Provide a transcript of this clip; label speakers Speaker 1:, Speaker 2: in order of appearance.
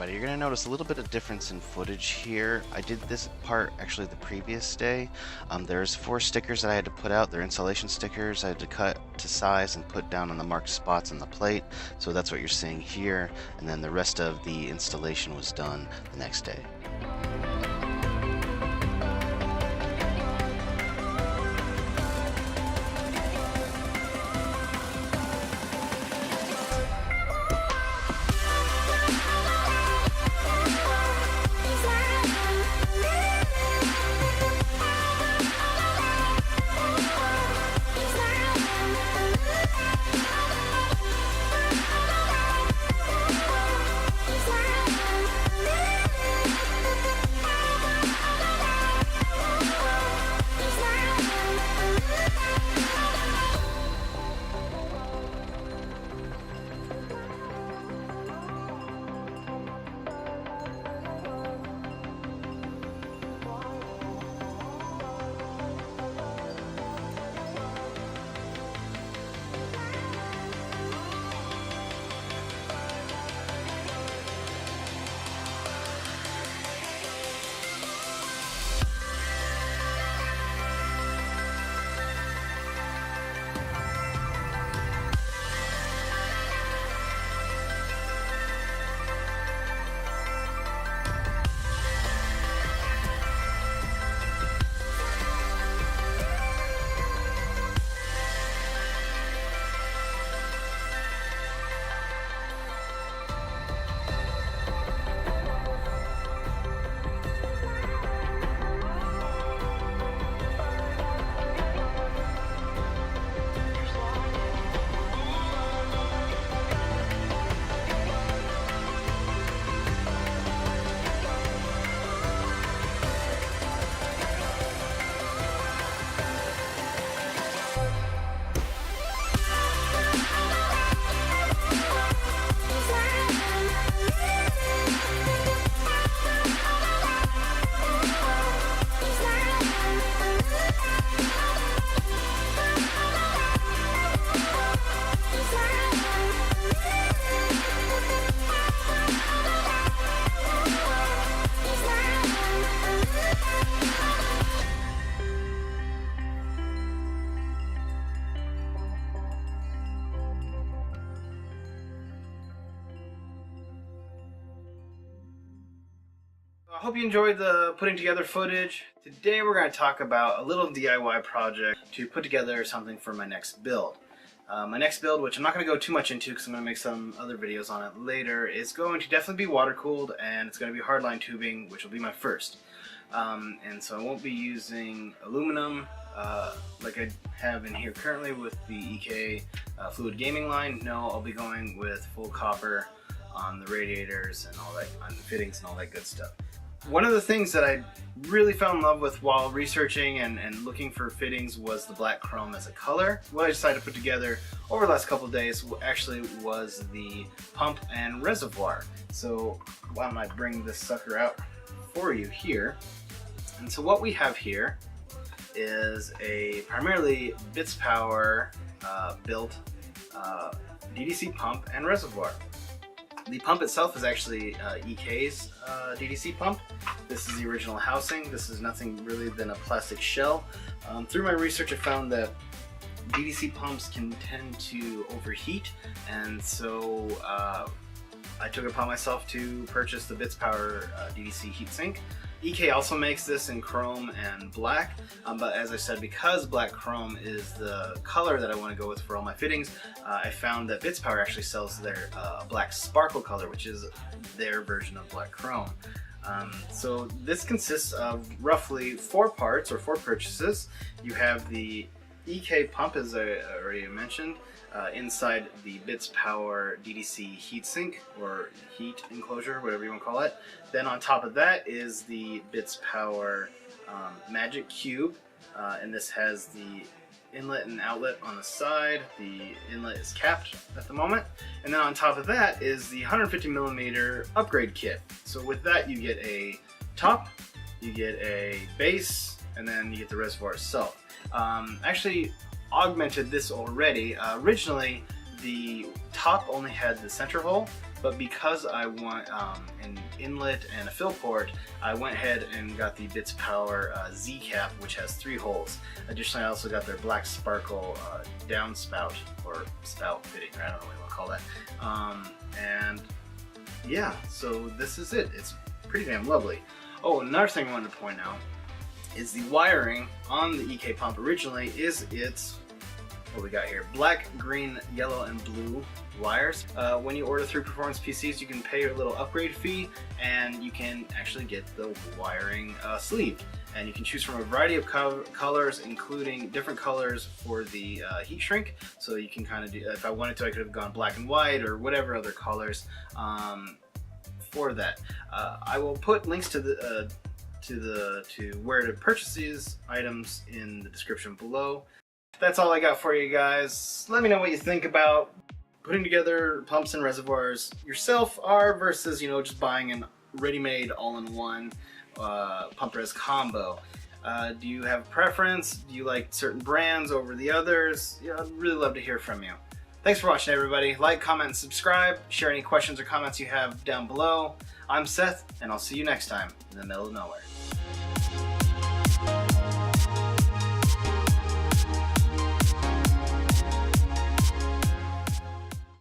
Speaker 1: everybody. You're going to notice a little bit of difference in footage here. I did this part actually the previous day. There's 4 stickers that I had to put out. They're installation stickers. I had to cut to size and put down on the marked spots on the plate. So that's what you're seeing here. And then the rest of the installation was done the next day.
Speaker 2: I hope you enjoyed the putting together footage. Today we're going to talk about a little DIY project to put together something for my next build. My next build, which I'm not going to go too much into because I'm going to make some other videos on it later, is going to definitely be water cooled, and it's going to be hardline tubing, which will be my first. And so I won't be using aluminum like I have in here currently with the EK fluid gaming line. No, I'll be going with full copper on the radiators and all that, on the fittings and all that good stuff. One of the things that I really fell in love with while researching and looking for fittings was the black chrome as a color. What I decided to put together over the last couple of days actually was the pump and reservoir. So why don't I bring this sucker out for you here. And so what we have here is a primarily Bitspower built DDC pump and reservoir. The pump itself is actually EK's DDC pump. This is the original housing. This is nothing really than a plastic shell. Through my research I found that DDC pumps can tend to overheat, and so I took it upon myself to purchase the Bitspower DDC Heatsink. EK also makes this in chrome and black, but as I said, because black chrome is the color that I want to go with for all my fittings, I found that Bitspower actually sells their black sparkle color, which is their version of black chrome. So this consists of roughly 4 parts or 4 purchases. You have the EK pump, as I already mentioned, inside the Bitspower DDC heatsink or heat enclosure, whatever you want to call it. Then on top of that is the Bitspower Magic Cube, and this has the inlet and outlet on the side. The inlet is capped at the moment. And then on top of that is the 150mm upgrade kit. So with that you get a top, you get a base, and then you get the reservoir itself. Actually augmented this already. Originally the top only had the center hole, but because I want an inlet and a fill port, I went ahead and got the Bitspower Z cap, which has 3 holes. Additionally, I also got their Black Sparkle downspout or spout fitting, I don't know what you want to call that. And yeah, so this is it. It's pretty damn lovely. Oh, another thing I wanted to point out is the wiring on the EK pump originally is its, what we got here, black, green, yellow, and blue wires. When you order through Performance PCs, you can pay a little upgrade fee and you can actually get the wiring sleeved. And you can choose from a variety of colors, including different colors for the heat shrink. So you can kind of do, if I wanted to, I could have gone black and white or whatever other colors for that. I will put links to where to purchase these items in the description below. That's all I got for you guys. Let me know what you think about putting together pumps and reservoirs yourself versus, you know, just buying an ready-made all-in-one pump res combo. Do you have a preference? Do you like certain brands over the others? Yeah, I'd really love to hear from you. Thanks for watching, everybody. Like, comment, and subscribe. Share any questions or comments you have down below. I'm Seth, and I'll see you next time in the middle of nowhere.